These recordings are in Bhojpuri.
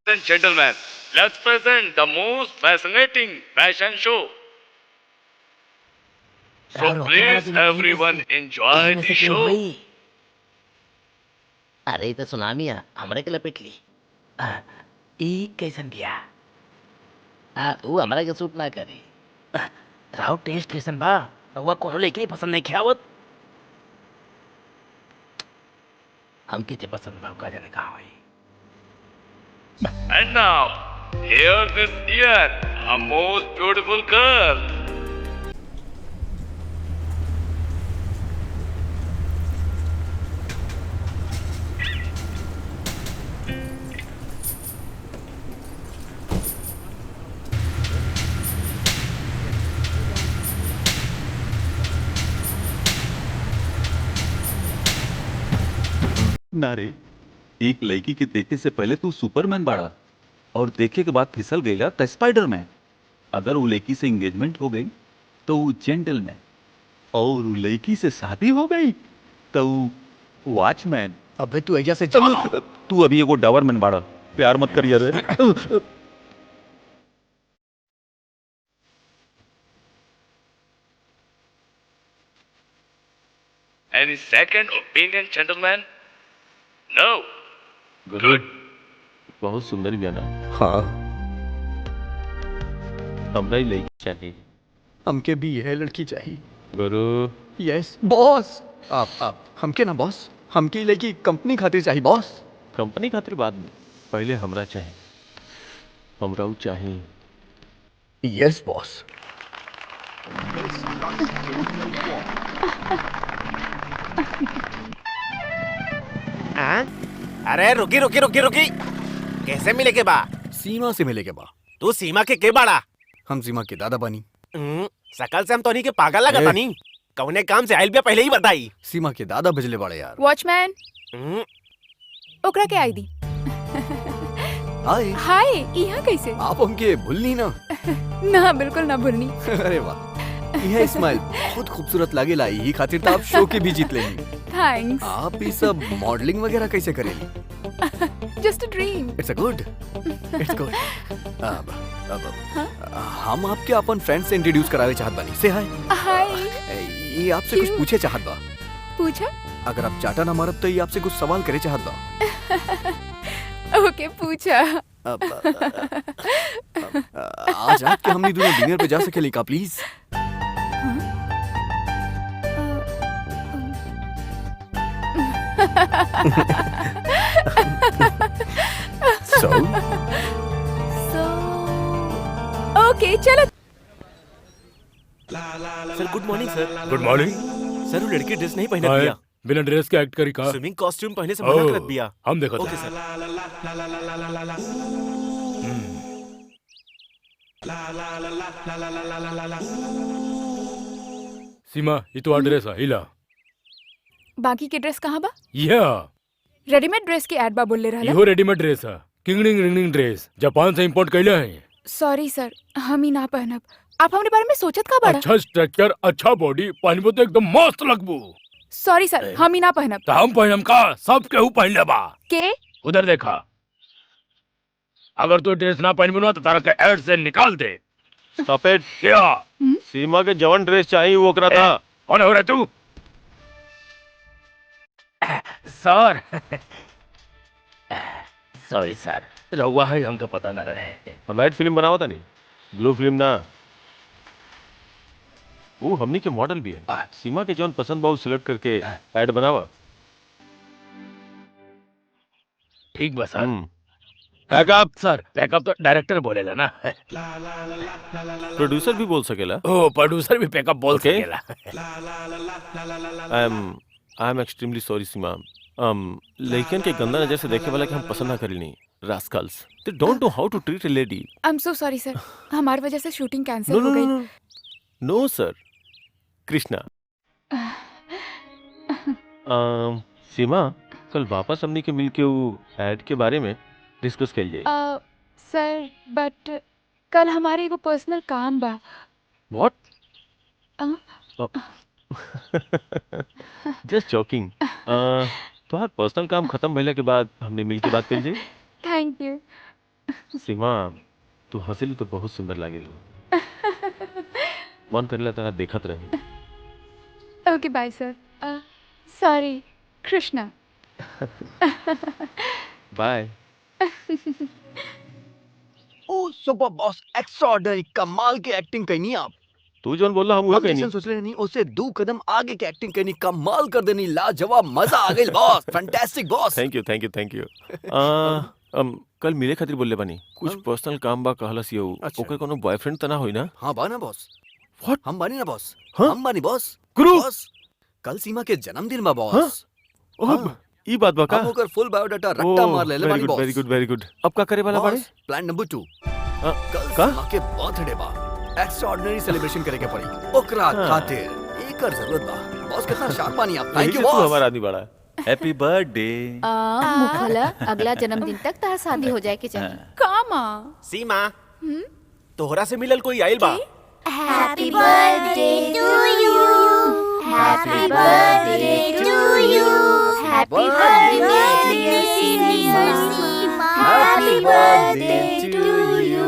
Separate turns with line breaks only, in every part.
and gentlemen, let's present the most fascinating fashion show. So please everyone enjoy the show.
अरे इथं सुनामी आहे हमरे के लपेटली ई कैसन किया तू हमारा के सूट ना करे राव टेस्ट कैसन बा रउआ कोनो लेके पसंद नहीं खावत हम किते पसंद बा का जाने कहाँ होई
And now, here this year, a most beautiful girl.
ना रे एक लड़की के देखे से पहले तू सुपरमैन बाड़ा और देखे के बाद फिसल गईला त स्पाइडरमैन। अगर वो लड़की से एंगेजमेंट हो गई तो वो जेंटलमैन और वो लड़की से शादी हो गई तो वो वॉचमैन।
अबे तू एजा से
तू अभी एगो डावरमैन बाड़ा, प्यार मत करिए रे।
Any second opinion, gentlemen? No. Good.
बहुत सुंदर भी है ना।
हाँ
हमरा ही लड़की चाहिए।
हमके भी यह लड़की चाहिए।
गुरु
यस बॉस। आप हमके ना बॉस, हमके लड़की कंपनी खातिर चाहिए बॉस।
कंपनी खातिर बाद में, पहले हमरा चाहिए। हमरा वो चाहिए।
Yes boss.
अरे रुकी रुकी रुकी रुकी, कैसे मिले के बा?
सीमा से मिले के बा।
तू सीमा के बाड़ा?
हम सीमा के दादा बनी।
सकल से हम तो नहीं के पागल लगा था नहीं। कौने काम से आइल बिया पहले ही बताई।
सीमा के दादा बजले बाड़े यार।
वॉचमैन ओकरा के आई दी।
हाय
हाय यहाँ कैसे?
आप हमके भूलनी ना।
ना बिल्कुल ना भूलनी।
अरे वाह, यह स्माइल बहुत खूबसूरत लागेला, यही खातिर तो आप शो के भी जीत लेनी।
थैंक्स।
आप ये सब मॉडलिंग वगैरह कैसे करेली?
Just a dream.
It's good. अब हम आपके अपन फ्रेंड से इंट्रोड्यूस करावे चाहत बानी। से हाय।
हाय।
ये आपसे कुछ पूछे चाहत बा।
पूछा?
अगर आप चाटा ना मारब तो ये आपसे कुछ सवाल करे चाहत बा।
ओके पूछा।
आज रात के हमनी दोनों डिनर पे जा सकेली का प्लीज? So?
ओके चलो।
Sir good morning sir.
Good morning.
Sir वो लड़की ड्रेस नहीं पहनत बिया।
बिना ड्रेस के एक्ट करी का?
स्विमिंग कॉस्ट्यूम पहने से मना करत बिया।
हम देखो
ओके सर।
सीमा ये तो ड्रेस है हिला।
बाकी के ड्रेस कहाँ बा?
या
रेडीमेड ड्रेस की एड बा बोलले रहला।
यो रेडीमेड ड्रेस है, किंगडिंग रिंगडिंग ड्रेस जापान से इंपोर्ट कइले हैं।
सॉरी सर, हम ही ना पहनब। आप हमरे बारे में सोचत का बड़ा?
अच्छा स्ट्रक्चर, अच्छा बॉडी, पहनबो तो एकदम मस्त लगबो।
सॉरी सर, हम ही ना पहनब।
तो हम पहनम का? सब केहू पहन ले बा।
के?
उधर देखा, अगर तू ड्रेस ना पहनबो ना तो तारा के एड से निकाल दे।
Stop it.
क्या?
सीमा के जवान ड्रेस चाहिए वो करा था।
कौन हो रे तू?
सर सॉरी सर, रउआ है हमको पता ना रहे।
लाइट फिल्म बनावा था नहीं, ब्लू फिल्म ना। वो हमनी के मॉडल भी है। सीमा के जौन पसंद बा सिलेक्ट करके ऐड बनावा।
ठीक बा सर।
पैकअप
सर पैकअप तो डायरेक्टर बोलेला ना।
प्रोड्यूसर भी बोल सकेला।
ओ प्रोड्यूसर भी पैकअप बोल
Okay.
सकेला।
आई एम एक्सट्रीमली सॉरी सीमा। लड़कियन के गंदा नजर से देखे वाला के हम पसंद ना करेनी। Rascals, they don't know how to treat a lady.
I am so sorry sir, हमारी वजह से शूटिंग
नो
कैंसिल
नो
हो
नो
गई।
नो सर। कृष्णा। सीमा, कल वापस हमनी के मिल के वो एड के बारे में डिस्कस कर जाए।
सर बट कल हमारे एगो पर्सनल काम बा।
व्हाट?
अ?
Just joking. तो पर्सनल काम खत्म भइला के बाद हमने मिल के बात कर जाए।
Thank you.
सीमा तू हंसिल तो बहुत सुंदर लागेल मन करेला तारा देखत रही
okay bye sir sorry Krishna
bye
ओ सुपर बॉस एक्स्ट्राऑर्डिनरी कमाल की एक्टिंग करनी आप
तू जोन बोल हम
हम जैसन सोच रहे नहीं उससे 2 कदम आगे की एक्टिंग करनी कमाल कर देनी लाजवाब मजा आ गई boss fantastic boss
thank you कल मिले खातिर बोलले बानी कुछ पर्सनल काम बा कहलस यो
अच्छा।
ओकर कोनो बॉयफ्रेंड तना होई ना
हाँ बा ना बॉस
What?
हम बानी ना बॉस
हाँ?
हम बानी बॉस
गुरु
बॉस कल सीमा के जन्मदिन बा
हाँ?
बॉस
ओह ई बात बा का
हम ओकर फुल बायोडाटा रट्टा मार ले बानी बॉस
वेरी गुड अब का करे वाला बाड़े
प्लान नंबर 2 कल
का?
सीमा के बर्थडे बा एक्स्ट्राऑर्डिनरी सेलिब्रेशन करे के पड़ी ओकरा
हाँ।
खातिर एकर जरूरत बा बॉस कितना शार्प बानी आप
थैंक
थैंक यू
तू
बॉस
हमारा आदमी बड़ा
हैप्पी बर्थडे
मुखला अगला जन्मदिन तक तार शादी हो जाए के चाहिए
कामा
सीमा तोहरा से मिलल कोई आइल बा
happy birthday to you happy birthday to you happy birthday Seema happy birthday to you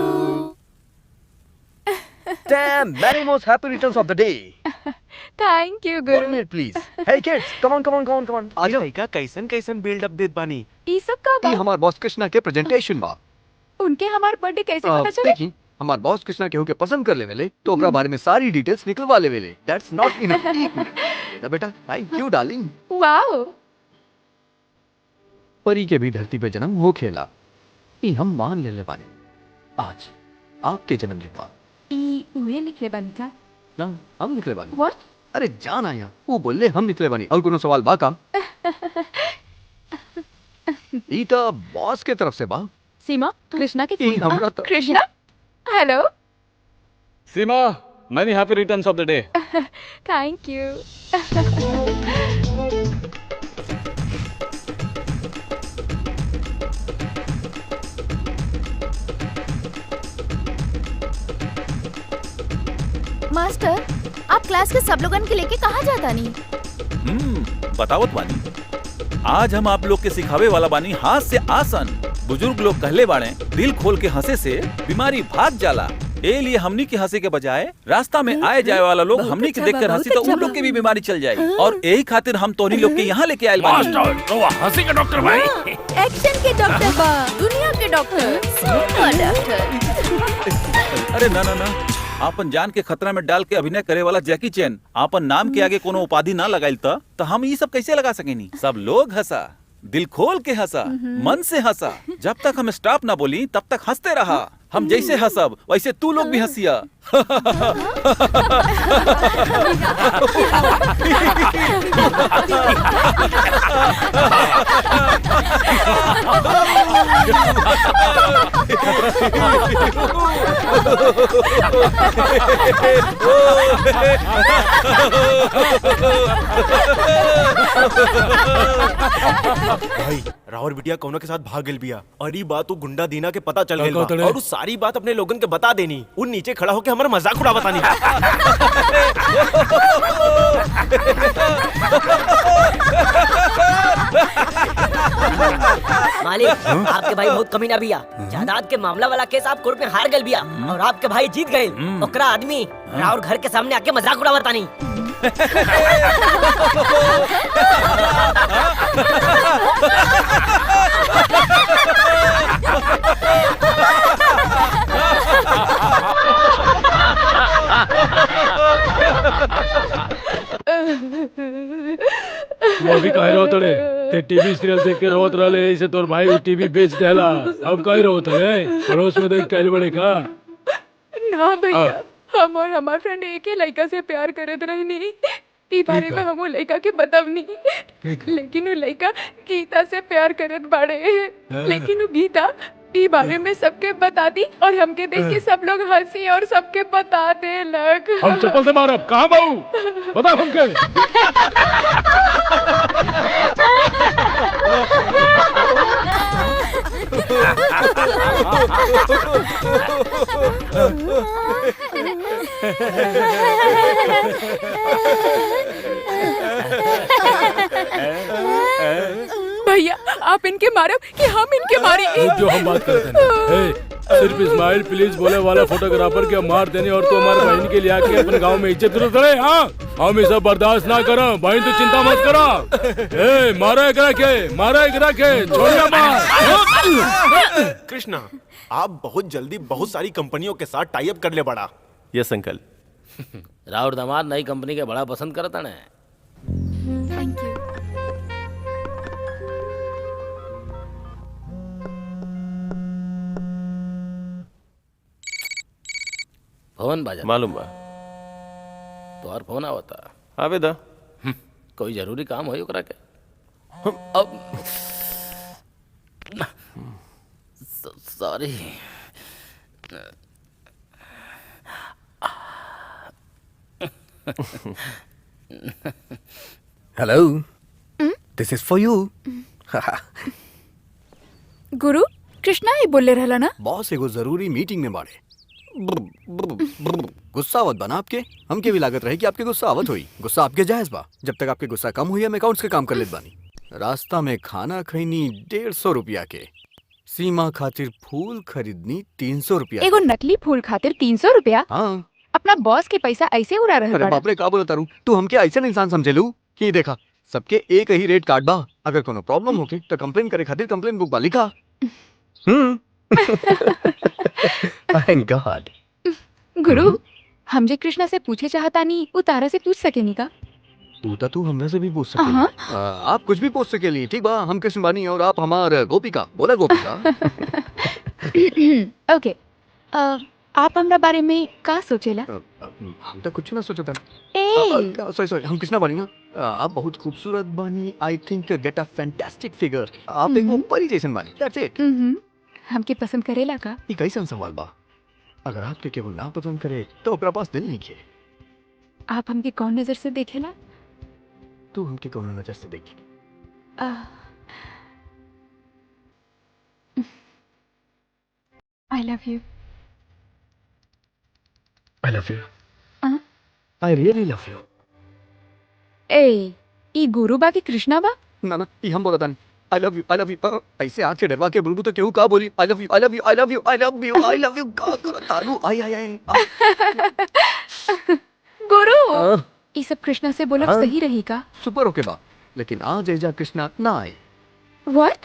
Damn, many most happy returns of the day.
Thank you
One
गुरु
minute, please. Hey kids, come on. आ जाओ।
का कैसन बिल्ड अप देत बानी
ई सब का
ये
बा
हमार बॉस कृष्णा के प्रेजेंटेशन बा
उनके हमार बर्थडे कैसे पता चले
देखी हमार बॉस कृष्णा केहू के पसंद कर लेवेले तो ओकरा बारे में सारी डिटेल्स निकलवा लेवेले दैट्स नॉट इनफ बेटा थैंक यू डार्लिंग
वाओ
परी के भी धरती पे जन्म हो खेला ई हम मान ले बानी आज आपके जन्मदिन पर
ई उहे लिखले बन का
ना हम निकले बानी
व्हाट
अरे जान आया वो बोले हम निकले बानी और कोनो सवाल बा का ई तो बॉस के तरफ से बा
सीमा कृष्णा के
ई हमरा तो
कृष्णा हेलो
सीमा मैनी happy returns of the day
thank you
master आप क्लास के सब लोगन के लेके कहाँ जाता नहीं
बतावत बानी आज हम आप लोग के सिखावे वाला बानी हाथ से आसन बुजुर्ग लोग कहले बाड़े दिल खोल के हंसे से बीमारी भाग जाला ए लिए हमनी के हंसे के बजाय रास्ता में आए जाए वाला लोग हमनी के देखकर हंसी तो उन लोग के भी बीमारी चल जाए और यही खातिर हम तोहनी लोग के यहाँ लेके आयल बानी
हंसी का डॉक्टर भाई
एक्शन के डॉक्टर बा दुनिया के डॉक्टर सुपर डॉक्टर
अरे ना ना ना आपन जान के खतरा में डाल के अभिनय करे वाला जैकी चैन आपन नाम के आगे कोनो उपाधि ना लगाइल तो हम ये सब कैसे लगा सकेनी सब लोग हंसा दिल खोल के हंसा मन से हंसा जब तक हम स्टॉप ना बोली तब तक हंसते रहा हम जैसे हंसब वैसे तू लोग भी हंसिया
भाई राहुल बिटिया कौनो के साथ भाग गेल बिया और ई बात गुंडा दीना के पता चल गेल
का
बा
तड़े?
और उ सारी बात अपने लोगन के बता देनी उन नीचे खड़ा होके हमारा मजाक उड़ावत आनी
मालिक आपके भाई बहुत कमीना बिया जायदाद के मामला वाला केस आप कोर्ट में हार गए बिया और आपके भाई जीत गए ओकरा आदमी राउर घर के सामने आके मजाक उड़ावता नहीं
वो भी कह रहो तड़े ते टीवी सीरियल देख के रोत रहले ऐसे तोर भाई टीवी बेच देला अब कह रहो तड़े पड़ोस में देख कहल बड़े का
ना भैया हम और हमार फ्रेंड एक ही लड़का से प्यार करत रहनी ई बारे में हम वो लड़का के बतावनी लेकिन वो लड़का गीता से प्यार करत बाड़े लेकिन वो गीता ई बारे में सबके बता दी और हमके देख के सब लोग हंसी और सबके बता दे लग
हम चप्पल से मारब कहाँ बाबू बता हमके
भैया आप इनके मारो कि हम इनके मारे।
जो हम बात करते हैं सिर्फ इस्माइल प्लीज बोले वाला फोटोग्राफर के मार देने और तो हमारे बहन के लिए आके अपने गांव में इज्जत करे। हाँ हम इसे बर्दाश्त ना करो। बहन तो चिंता मत करो। मारा करा के छोड़िए मत।
कृष्णा आप बहुत जल्दी बहुत सारी कंपनियों के साथ टाई अप कर ले बड़ा।
Yes uncle.
राउर दामाद नई कंपनी के बड़ा पसंद करता ने।
Thank you.
फोन बाजा
मालूम बा
तो और फोन आवता।
आवेदा
कोई जरूरी काम हो ओकरा के। अब sorry.
Hello, this is for you.
Guru Krishna ही बोले रहला ना।
बॉस एगो जरूरी मीटिंग में बाड़े। गुस्सा आवत बना आपके, हमके भी लागत रहे कि आपके गुस्सा आवत हुई। गुस्सा आपके जायज बा। जब तक आपके गुस्सा कम हुई हम अकाउंट्स के काम कर लेत बानी। रास्ता में खाना खैनी 150 रुपया के। सीमा खातिर फूल खरीदनी 300 रुपया।
एगो नकली फूल खातिर 300 रुपया।
हाँ।
अपना बॉस के पैसा ऐसे उड़ा रहे
अरे बाप रे, का बोलता रू तू। हमके ऐसा इंसान समझे लू कि देखा सबके एक ही रेट कार्ड बा। अगर कोनो प्रॉब्लम होके तो कंप्लेन करे खातिर कंप्लेन बुक बा लिखा। Thank God.
गुरु हम जे कृष्णा से पूछे चाहता नहीं वो तारा से पूछ सकेनी का।
पूछता तू हमने से भी पूछ सके।
हाँ।
आप कुछ भी पूछ सकेली। ठीक बा, हम कृष्ण बानी और आप हमार गोपिका। बोला गोपिका।
ओके आप हमरा बारे में का सोचेला।
हम तो कुछ ना सोचता।
ए
सॉरी हम कृष्णा बानी। आप बहुत खूबसूरत बानी। I think get a fantastic figure. आप एक परी जैसन बानी। That's it.
हमके पसंद करेला का।
ये कैसन सवाल बा। अगर आपके केवल ना पसंद करे तो ओकरा पास दिल नहीं है।
आप हमके कौन नजर से देखेला।
तू हमके कौन नजर से देखी।
I love you.
I love you. I really love you.
ए ई गुरु बा की कृष्णा बा।
ना ये हम बोलता नहीं। आई love you, I love you. ऐसे आंख से डरवा के बोलूं तो केहू का बोली आई love you, I love you, I love you, I love you, I love you. का तारू आई
गुरु ये सब कृष्णा से बोलब सही रही का।
सुपर ओके बा। लेकिन आज एजा कृष्णा ना आए।
व्हाट।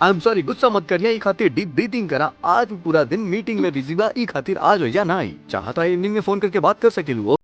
आई एम सॉरी, गुस्सा मत करिए। ई खातिर डीप ब्रीथिंग करा। आज पूरा दिन मीटिंग में बिजी बा। ई खातिर आज एजा ना आई। चाहता है इवनिंग में फोन करके बात कर सकेलू।